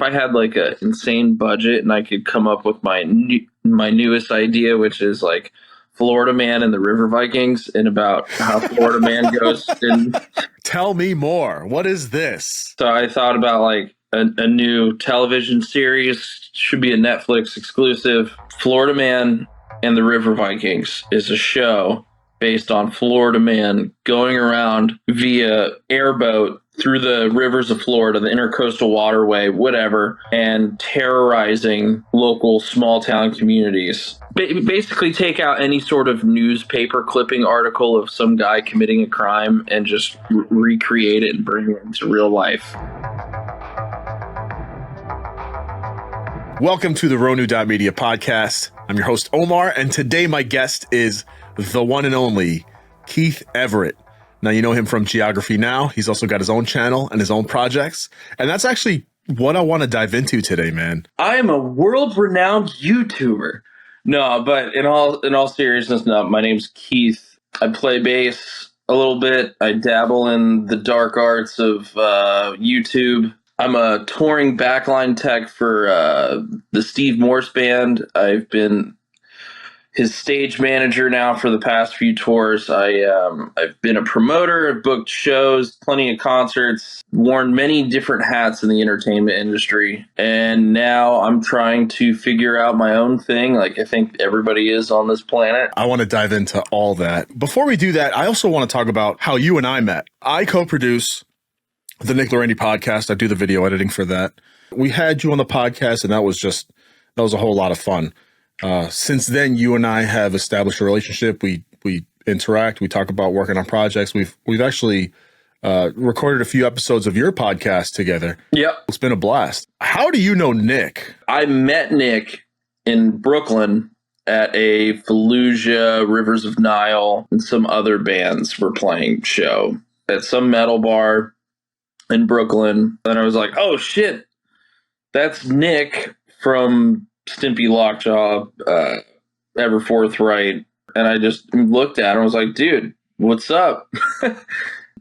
I had like an insane budget and I could come up with my newest idea, which is like Florida Man and the River Vikings, and about how Florida Man goes. And tell me more. What is this? So I thought about like a new television series, should be a Netflix exclusive. Florida Man and the River Vikings is a show based on Florida Man going around via airboat through the rivers of Florida, the intercoastal waterway, whatever, and terrorizing local small town communities. Basically take out any sort of newspaper clipping article of some guy committing a crime and just recreate it and bring it into real life. Welcome to the RONU.media podcast. I'm your host, Omar, and today my guest is the one and only Keith Everett. Now, you know him from Geography Now. He's also got his own channel and his own projects. And that's actually what I want to dive into today, man. I am a world-renowned YouTuber. No, but in all seriousness, no, my name's Keith. I play bass a little bit. I dabble in the dark arts of YouTube. I'm a touring backline tech for the Steve Morse Band. I've been his stage manager now for the past few tours. I've been a promoter, I've booked shows, plenty of concerts, worn many different hats in the entertainment industry, and now I'm trying to figure out my own thing, like I think everybody is on this planet. I want to dive into all that. Before we do that, I also want to talk about how you and I met. I co-produce the Nick Llerandi Podcast. I do the video editing for that. We had you on the podcast, and that was a whole lot of fun. Since then, you and I have established a relationship. We interact. We talk about working on projects. We've actually recorded a few episodes of your podcast together. Yep. It's been a blast. How do you know Nick? I met Nick in Brooklyn at a Fallujah, Rivers of Nile, and some other bands were playing show at some metal bar in Brooklyn. And I was like, oh shit, that's Nick from Stimpy Lockjaw, Ever Forthright. And I just looked at him and was like, dude, what's up?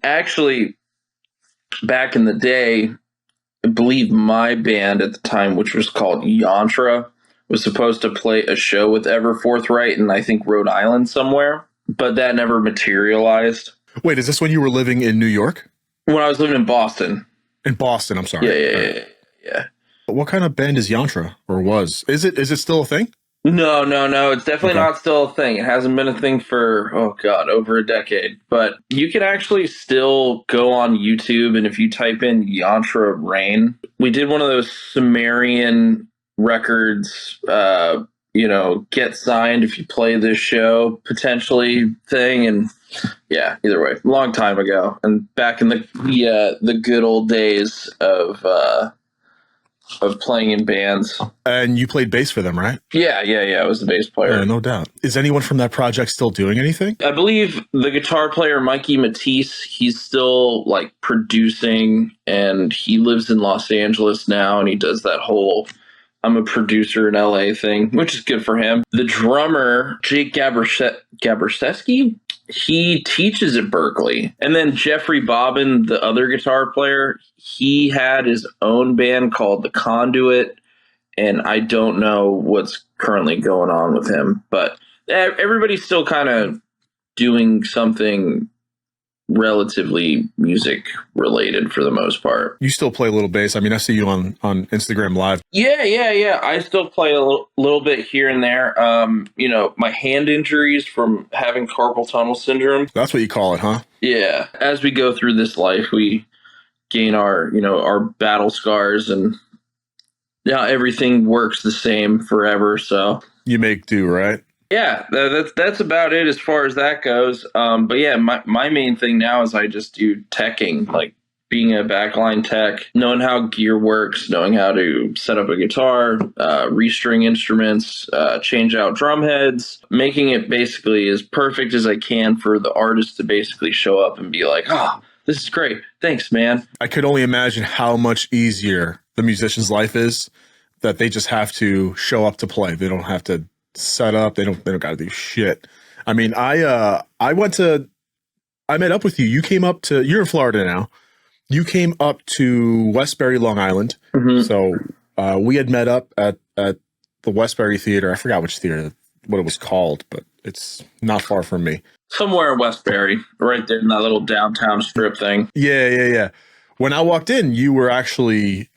Actually, back in the day, I believe my band at the time, which was called Yantra, was supposed to play a show with Ever Forthright in, I think, Rhode Island somewhere, but that never materialized. Wait, is this when you were living in New York? When I was living in Boston. In Boston, I'm sorry. Yeah. What kind of band is Yantra, or was? Is it still a thing? No. It's definitely not still a thing. It hasn't been a thing for, over a decade. But you can actually still go on YouTube, and if you type in Yantra Rain, we did one of those Sumerian records, get signed if you play this show, potentially thing. And yeah, either way, long time ago. And back in the good old days of playing in bands. And you played bass for them, right? Yeah. I was the bass player. Yeah, no doubt. Is anyone from that project still doing anything? I believe the guitar player, Mikey Matisse, he's still like producing, and he lives in Los Angeles now, and he does that whole I'm a producer in LA thing, which is good for him. The drummer, Jake Gaberseski, he teaches at Berkeley. And then Jeffrey Bobbin, the other guitar player, he had his own band called The Conduit, and I don't know what's currently going on with him. But everybody's still kind of doing something relatively music related for the most part. You still play a little bass. I mean, I see you on Instagram Live. Yeah. I still play a little bit here and there. My hand injuries from having carpal tunnel syndrome. That's what you call it, huh? Yeah. As we go through this life, we gain our battle scars, and now everything works the same forever. So you make do, right? Yeah, that's about it as far as that goes. But yeah, my main thing now is I just do teching, like being a backline tech, knowing how gear works, knowing how to set up a guitar, restring instruments, change out drum heads, making it basically as perfect as I can for the artist to basically show up and be like, oh, this is great. Thanks, man. I could only imagine how much easier the musician's life is that they just have to show up to play. They don't have to set up. They don't got to do shit. I mean, I met up with you. You came up to, you're in Florida now. You came up to Westbury, Long Island, Mhm. So we had met up at the Westbury Theater. I forgot which theater, what it was called, but it's not far from me. Somewhere in Westbury, right there in that little downtown strip thing. Yeah. When I walked in, you were actually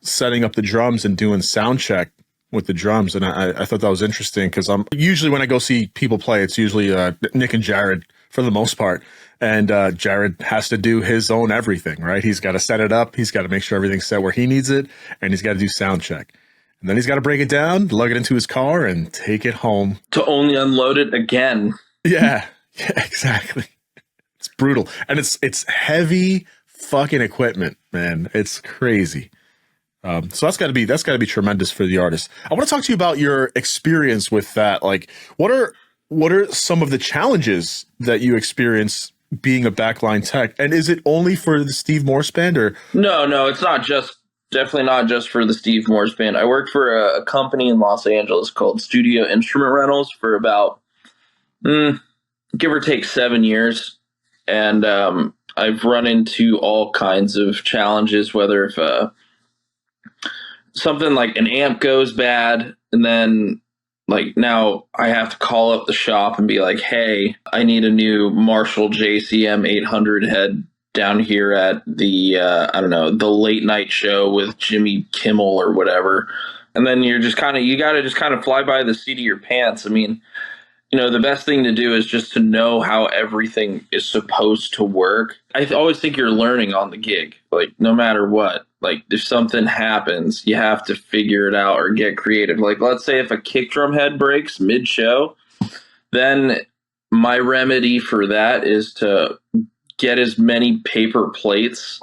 setting up the drums and doing sound check with the drums, and I thought that was interesting because I'm usually when I go see people play, it's usually Nick and Jared for the most part, and Jared has to do his own everything, right? He's got to set it up, he's got to make sure everything's set where he needs it, and he's got to do sound check, and then he's got to break it down, lug it into his car, and take it home to only unload it again. Yeah, exactly. It's brutal, and it's heavy fucking equipment, man. It's crazy. So that's got to be tremendous for the artist. I want to talk to you about your experience with that. Like, what are some of the challenges that you experience being a backline tech? And is it only for the Steve Morse band, or No, it's not just definitely not just for the Steve Morse band. I worked for a company in Los Angeles called Studio Instrument Rentals for about give or take 7 years, and I've run into all kinds of challenges, whether if something like an amp goes bad, and then like now I have to call up the shop and be like, hey, I need a new Marshall JCM 800 head down here at the I don't know, the late night show with Jimmy Kimmel or whatever. And then you got to just kind of fly by the seat of your pants. I mean, the best thing to do is just to know how everything is supposed to work. I always think you're learning on the gig, like no matter what. Like if something happens, you have to figure it out or get creative. Like let's say if a kick drum head breaks mid-show, then my remedy for that is to get as many paper plates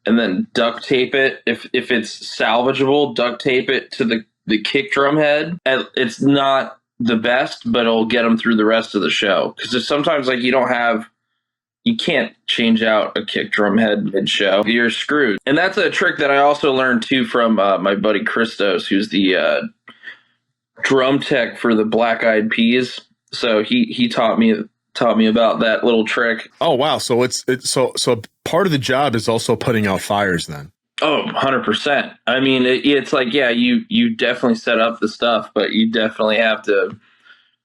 and then duct tape it. If it's salvageable, duct tape it to the kick drum head. And it's not the best, but it'll get them through the rest of the show. Because sometimes like you can't change out a kick drum head mid-show. You're screwed. And that's a trick that I also learned too from my buddy Christos, who's the drum tech for the Black Eyed Peas. So he taught me about that little trick. Oh wow, so it's so part of the job is also putting out fires then. Oh, 100%. I mean, it's like, yeah, you definitely set up the stuff, but you definitely have to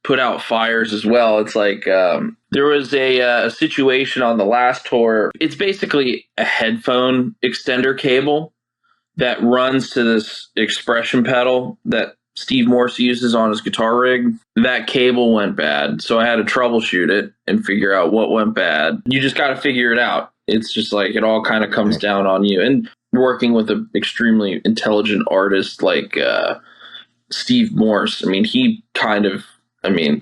put out fires as well. It's like there was a situation on the last tour. It's basically a headphone extender cable that runs to this expression pedal that Steve Morse uses on his guitar rig. That cable went bad, so I had to troubleshoot it and figure out what went bad. You just got to figure it out. It's just like it all kind of comes down on you. And working with an extremely intelligent artist like Steve Morse, I mean, he kind of,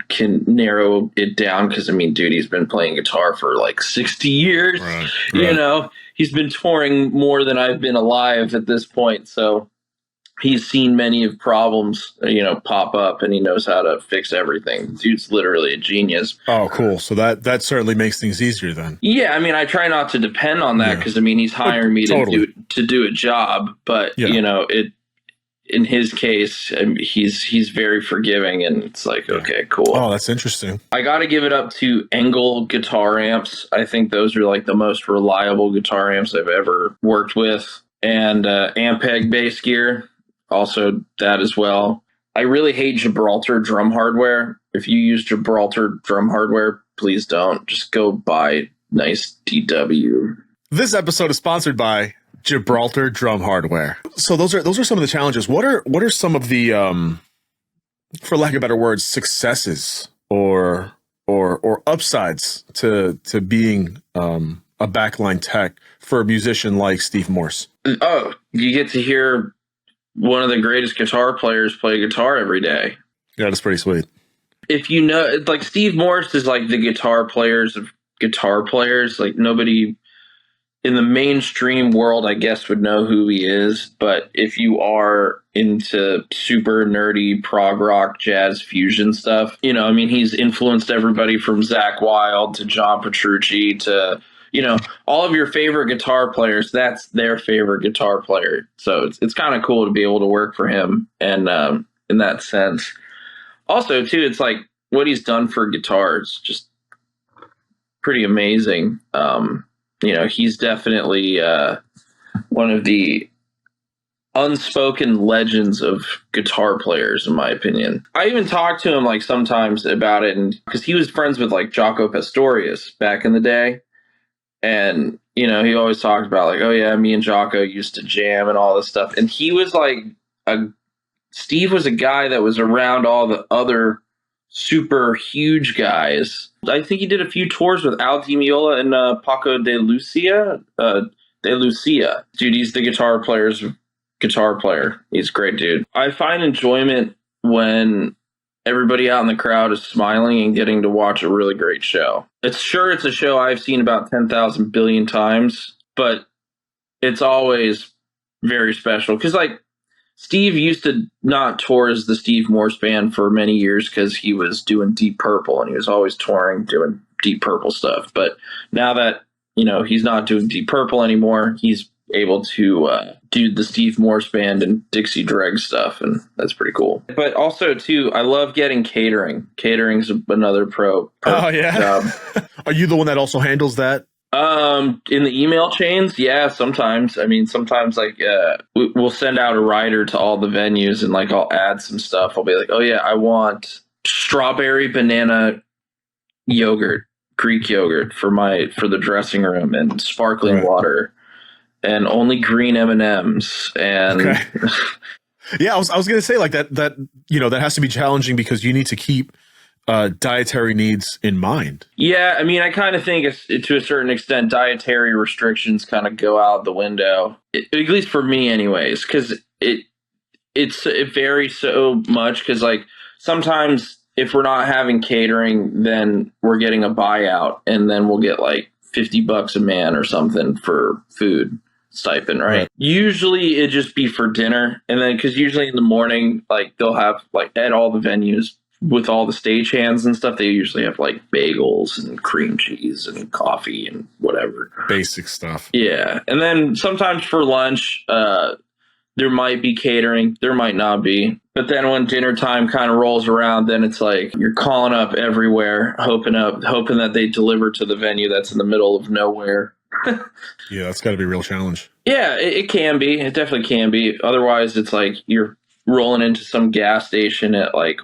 can narrow it down because, dude, he's been playing guitar for like 60 years. Right. He's been touring more than I've been alive at this point. So he's seen many of problems, pop up, and he knows how to fix everything. Dude's literally a genius. Oh, cool. So that certainly makes things easier then. Yeah, I try not to depend on that because he's hiring me to do a job, but in his case, he's very forgiving, and it's like, okay, cool. Oh, that's interesting. I got to give it up to Engel guitar amps. I think those are like the most reliable guitar amps I've ever worked with, and Ampeg bass gear. Also that as well. I really hate Gibraltar drum hardware. If you use Gibraltar drum hardware, please don't. Just go buy nice DW. This episode is sponsored by Gibraltar drum hardware. So those are some of the challenges. What are some of the for lack of better words, successes or upsides to being a backline tech for a musician like Steve Morse? Oh, you get to hear one of the greatest guitar players play guitar every day. Yeah, that's pretty sweet. If you know, like Steve Morse is like the guitar players of guitar players. Like nobody in the mainstream world, I guess, would know who he is. But if you are into super nerdy prog rock, jazz fusion stuff, he's influenced everybody from Zakk Wylde to John Petrucci to all of your favorite guitar players. That's their favorite guitar player. So it's kind of cool to be able to work for him. And in that sense, also too, it's like what he's done for guitars, just pretty amazing. He's definitely one of the unspoken legends of guitar players, in my opinion. I even talked to him like sometimes about it, and because he was friends with like Jaco Pastorius back in the day. And, you know, he always talked about like, oh yeah, me and Jaco used to jam and all this stuff. And he was like, Steve was a guy that was around all the other super huge guys. I think he did a few tours with Al Di Meola and Paco de Lucia. Dude, he's the guitar player. He's a great dude. I find enjoyment when everybody out in the crowd is smiling and getting to watch a really great show. It's a show I've seen about 10,000 billion times, but it's always very special. Because, like, Steve used to not tour as the Steve Morse Band for many years because he was doing Deep Purple, and he was always touring doing Deep Purple stuff. But now that, you know, he's not doing Deep Purple anymore, he's able to do the Steve Morse Band and Dixie Dregs stuff, and that's pretty cool. But also, too, I love getting catering. Catering's another pro oh, yeah? job. Are you the one that also handles that? In the email chains, yeah, sometimes. I mean, sometimes, like, we'll send out a rider to all the venues, and, like, I'll add some stuff. I'll be like, oh, yeah, I want strawberry banana yogurt, Greek yogurt for the dressing room, and sparkling water. And only green M&Ms. And okay. Yeah, I was going to say like that, you know, that has to be challenging because you need to keep dietary needs in mind. Yeah, I mean, I kind of think to a certain extent, dietary restrictions kind of go out the window, at least for me anyways, because it varies so much. Because like sometimes if we're not having catering, then we're getting a buyout, and then we'll get like $50 a man or something for food stipend, right? Usually it'd just be for dinner, and then because usually in the morning, like they'll have like at all the venues with all the stagehands and stuff, they usually have like bagels and cream cheese and coffee and whatever basic stuff. Yeah, and then sometimes for lunch, there might be catering, there might not be. But then when dinner time kind of rolls around, then it's like you're calling up everywhere, hoping that they deliver to the venue that's in the middle of nowhere. Yeah, that's got to be a real challenge. Yeah, it can be. It definitely can be. Otherwise, it's like you're rolling into some gas station at like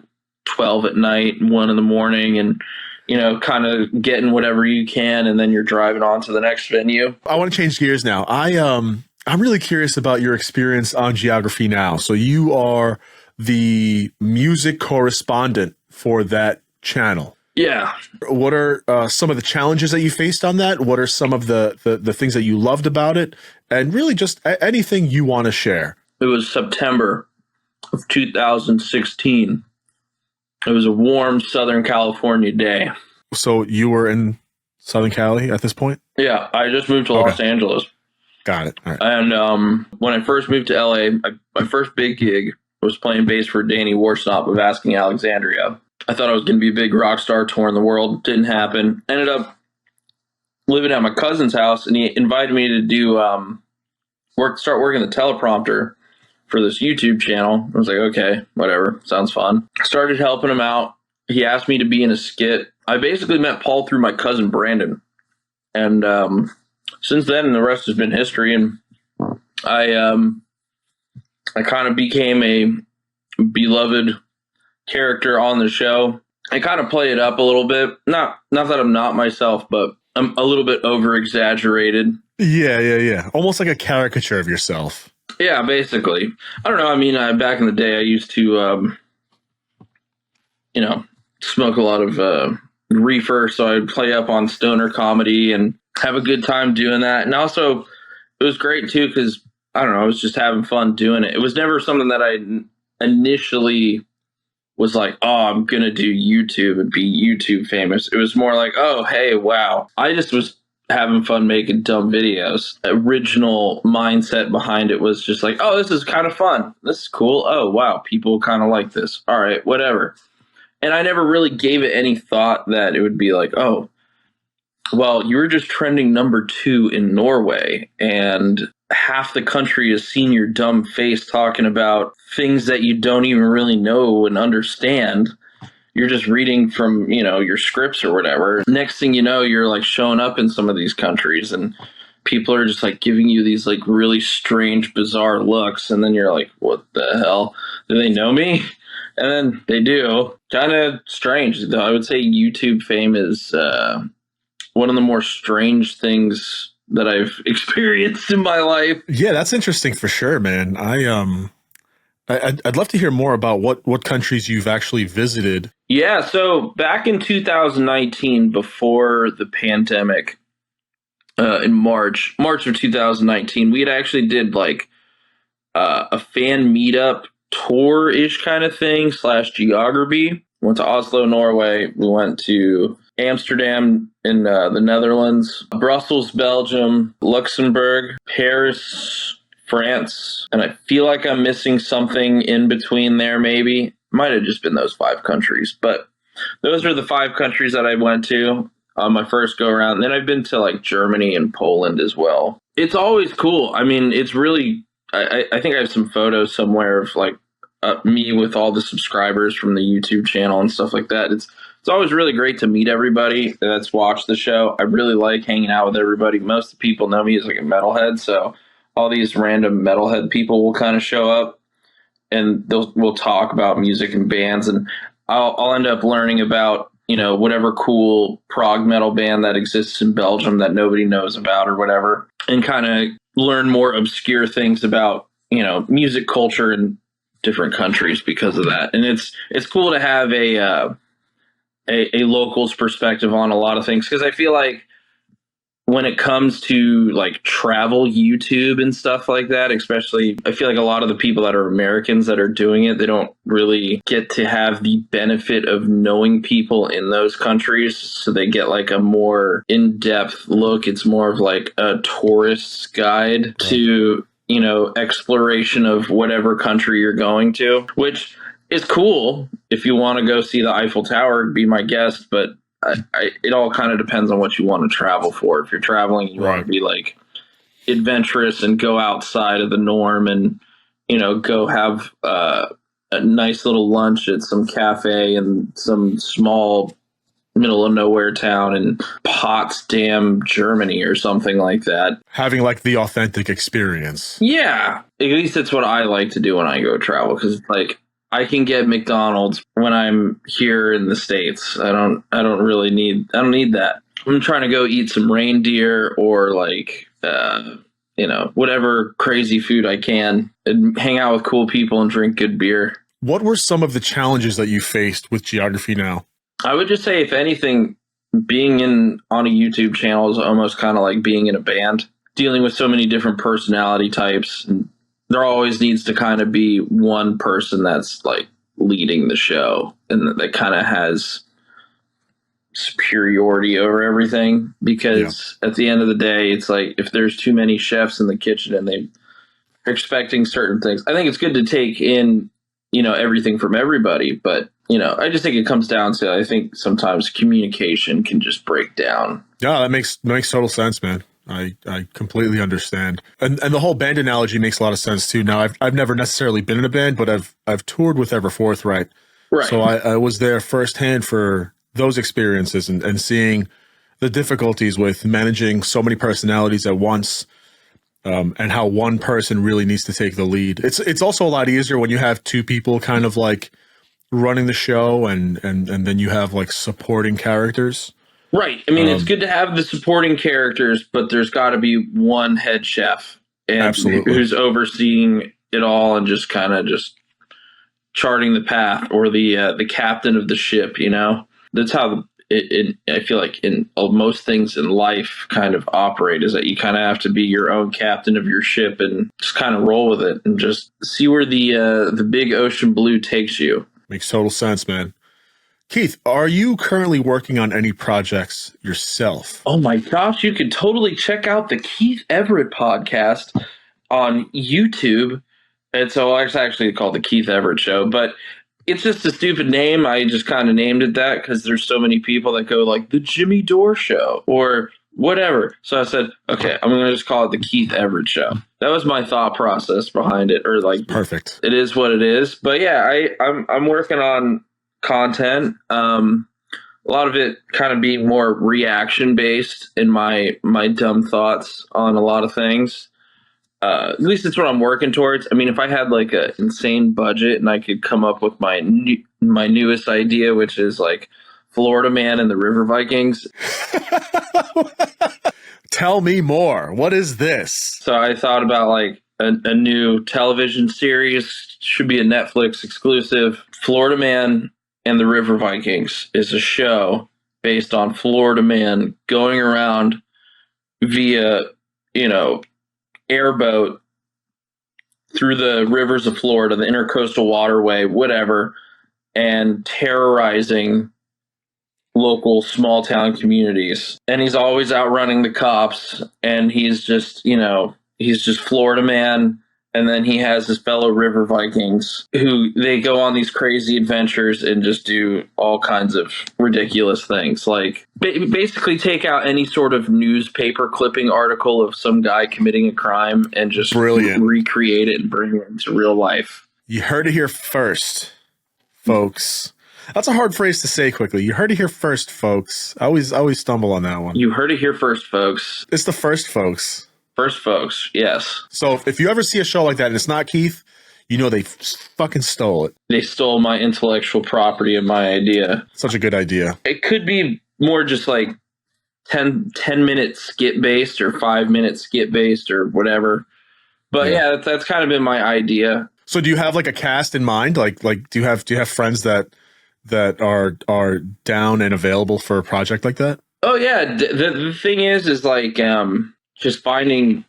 12 at night, 1 in the morning, and, you know, kind of getting whatever you can, and then you're driving on to the next venue. I want to change gears now. I'm really curious about your experience on Geography Now. So you are the music correspondent for that channel. Yeah. What are some of the challenges that you faced on that? What are some of the things that you loved about it? And really just anything you want to share. It was September of 2016. It was a warm Southern California day. So you were in Southern Cali at this point? Yeah, I just moved to Los Angeles. Got it. All right. And when I first moved to LA, my first big gig was playing bass for Danny Warsnop of Asking Alexandria. I thought I was going to be a big rock star touring the world. Didn't happen. Ended up living at my cousin's house, and he invited me to do start working the teleprompter for this YouTube channel. I was like, okay, whatever. Sounds fun. Started helping him out. He asked me to be in a skit. I basically met Paul through my cousin Brandon. And since then, the rest has been history. And I kind of became a beloved character on the show. I kind of play it up a little bit. Not that I'm not myself, but I'm a little bit over exaggerated. Yeah. Almost like a caricature of yourself. Yeah, basically. I don't know. I mean, back in the day, I used to, smoke a lot of reefer, so I'd play up on stoner comedy and have a good time doing that. And also, it was great, too, because, I don't know, I was just having fun doing it. It was never something that I initially was like, oh, I'm going to do YouTube and be YouTube famous. It was more like, oh, hey, wow. I just was having fun making dumb videos. The original mindset behind it was just like, oh, this is kind of fun. This is cool. Oh, wow. People kind of like this. All right, whatever. And I never really gave it any thought that it would be like, oh, well, you were just trending number 2 in Norway, and half the country has seen your dumb face talking about things that you don't even really know and understand. You're just reading from, your scripts or whatever. Next thing you know, you're like showing up in some of these countries, and people are just like giving you these like really strange, bizarre looks. And then you're like, what the hell? Do they know me? And then they do. Kind of strange, though. I would say YouTube fame is one of the more strange things that I've experienced in my life. Yeah, that's interesting for sure, man. I'd love to hear more about what countries you've actually visited. Yeah, so back in 2019, before the pandemic, in March of 2019, we had actually did like a fan meetup tour-ish kind of thing / geography. Went to Oslo, Norway. We went to Amsterdam in the Netherlands, Brussels, Belgium, Luxembourg, Paris, France, and I feel like I'm missing something in between there maybe. Might have just been those 5 countries, but those are the 5 countries that I went to on my first go around. And then I've been to like Germany and Poland as well. It's always cool. I mean, it's really, I think I have some photos somewhere of like me with all the subscribers from the YouTube channel and stuff like that. It's always really great to meet everybody that's watched the show. I really like hanging out with everybody. Most of the people know me as like a metalhead, so all these random metalhead people will kind of show up and we'll talk about music and bands, and I'll end up learning about, you know, whatever cool prog metal band that exists in Belgium that nobody knows about or whatever, and kind of learn more obscure things about, you know, music culture in different countries because of that. And it's cool to have a local's perspective on a lot of things, because I feel like when it comes to like travel YouTube and stuff like that, especially, I feel like a lot of the people that are Americans that are doing it, they don't really get to have the benefit of knowing people in those countries. So they get like a more in-depth look. It's more of like a tourist's guide to, you know, exploration of whatever country you're going to, which is cool. If you want to go see the Eiffel Tower, be my guest, but it all kind of depends on what you want to travel for. If you're traveling, you want to be like adventurous and go outside of the norm and, you know, go have a nice little lunch at some cafe in some small middle of nowhere town in Potsdam, Germany or something like that. Having like the authentic experience. Yeah. At least that's what I like to do when I go travel, because it's like, I can get McDonald's when I'm here in the States. I don't need that. I'm trying to go eat some reindeer or like, you know, whatever crazy food I can and hang out with cool people and drink good beer. What were some of the challenges that you faced with Geography Now? I would just say, if anything, being on a YouTube channel is almost kind of like being in a band, dealing with so many different personality types, and there always needs to kind of be one person that's like leading the show and that kind of has superiority over everything, because at the end of the day, it's like if there's too many chefs in the kitchen and they're expecting certain things, I think it's good to take in, you know, everything from everybody. But, you know, I just think it comes down to, I think sometimes communication can just break down. Yeah, that makes total sense, man. I completely understand. And the whole band analogy makes a lot of sense too. Now, I've never necessarily been in a band, but I've toured with Everforth, right? So I was there firsthand for those experiences and seeing the difficulties with managing so many personalities at once, and how one person really needs to take the lead. It's also a lot easier when you have 2 people kind of like running the show and then you have like supporting characters. Right. I mean, it's good to have the supporting characters, but there's got to be one head chef who's overseeing it all and just kind of just charting the path, or the captain of the ship. You know, that's how I feel like in most things in life kind of operate, is that you kind of have to be your own captain of your ship and just kind of roll with it and just see where the big ocean blue takes you. Makes total sense, man. Keith, are you currently working on any projects yourself? Oh my gosh, you could totally check out the Keith Everett Podcast on YouTube. It's actually called the Keith Everett Show, but it's just a stupid name. I just kind of named it that because there's so many people that go like the Jimmy Dore Show or whatever. So I said, okay, I'm going to just call it the Keith Everett Show. That was my thought process behind it, or like, perfect. It is what it is. But yeah, I'm working on content. A lot of it kind of being more reaction based in my dumb thoughts on a lot of things. At least it's what I'm working towards. I mean, if I had like an insane budget and I could come up with my newest idea, which is like Florida Man and the River Vikings. Tell me more. What is this? So I thought about like a new television series, should be a Netflix exclusive. Florida Man and the River Vikings is a show based on Florida Man going around via, airboat through the rivers of Florida, the intercoastal waterway, whatever, and terrorizing local small town communities. And he's always outrunning the cops, and he's just Florida Man. And then he has his fellow River Vikings who they go on these crazy adventures and just do all kinds of ridiculous things. Like basically take out any sort of newspaper clipping article of some guy committing a crime and just recreate it and bring it into real life. You heard it here first, folks. That's a hard phrase to say quickly. You heard it here first, folks. I always stumble on that one. You heard it here first, folks. It's the first, folks. First, folks, yes. So if you ever see a show like that and it's not Keith, they fucking stole it. They stole my intellectual property and my idea. Such a good idea. It could be more just like 10-minute skit based or 5-minute skit based or whatever. But yeah, that's kind of been my idea. So do you have like a cast in mind? Like do you have friends that are down and available for a project like that? Oh yeah, the thing is like just finding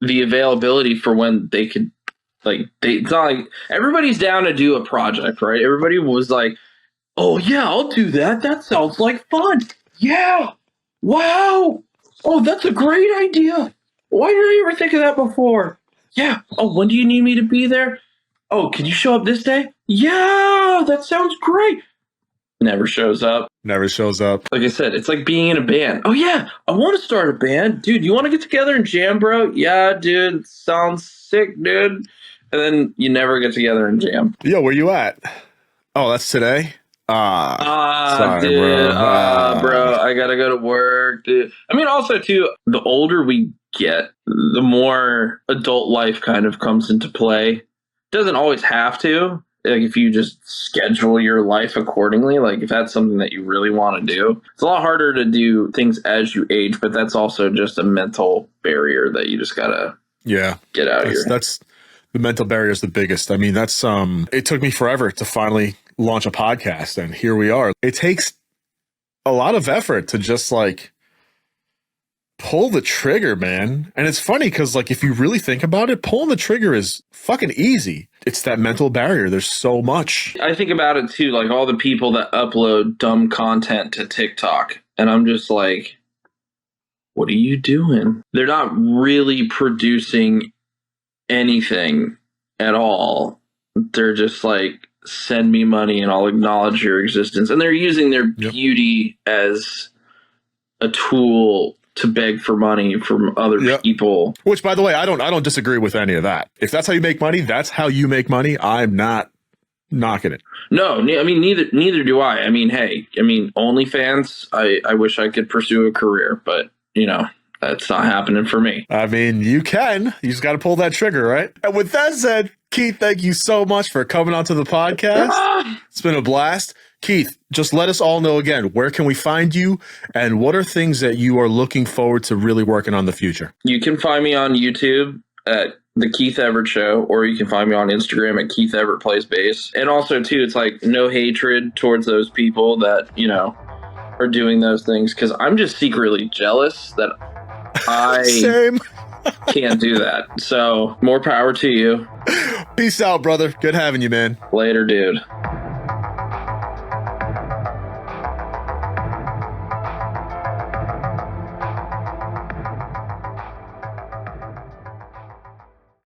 the availability for when they could, it's not like everybody's down to do a project, right? Everybody was like, oh yeah, I'll do that. That sounds like fun. Yeah. Wow. Oh, that's a great idea. Why did I ever think of that before? Yeah. Oh, when do you need me to be there? Oh, can you show up this day? Yeah, that sounds great. Never shows up. Never shows up. Like I said, it's like being in a band. Oh, yeah, I want to start a band. Dude, you want to get together and jam, bro? Yeah, dude, sounds sick, dude. And then you never get together and jam. Yo, where you at? Oh, that's today? Sorry, dude. Bro. Bro, I got to go to work, dude. I mean, also, too, the older we get, the more adult life kind of comes into play. Doesn't always have to. Like if you just schedule your life accordingly, like if that's something that you really want to do, it's a lot harder to do things as you age, but that's also just a mental barrier that you just gotta get out of here. That's the mental barrier is the biggest. I mean, that's it took me forever to finally launch a podcast, and here we are. It takes a lot of effort to just like pull the trigger, man. And it's funny because like if you really think about it, pulling the trigger is fucking easy. It's that mental barrier. There's so much. I think about it too, like all the people that upload dumb content to TikTok, and I'm just like, what are you doing? They're not really producing anything at all. They're just like, send me money and I'll acknowledge your existence. And they're using their beauty as a tool to beg for money from other people. Which, by the way, I don't disagree with any of that. If that's how you make money, that's how you make money. I'm not knocking it. No, I mean, neither do I. I mean, hey, OnlyFans, I wish I could pursue a career, but, that's not happening for me. I mean, you can. You just got to pull that trigger, right? And with that said, Keith, thank you so much for coming onto the podcast. It's been a blast. Keith, just let us all know again, where can we find you and what are things that you are looking forward to really working on in the future? You can find me on YouTube at The Keith Everett Show, or you can find me on Instagram at Keith Everett Plays Bass. And also, too, it's like no hatred towards those people that, are doing those things, because I'm just secretly jealous that I can't do that. So more power to you. Peace out, brother. Good having you, man. Later, dude.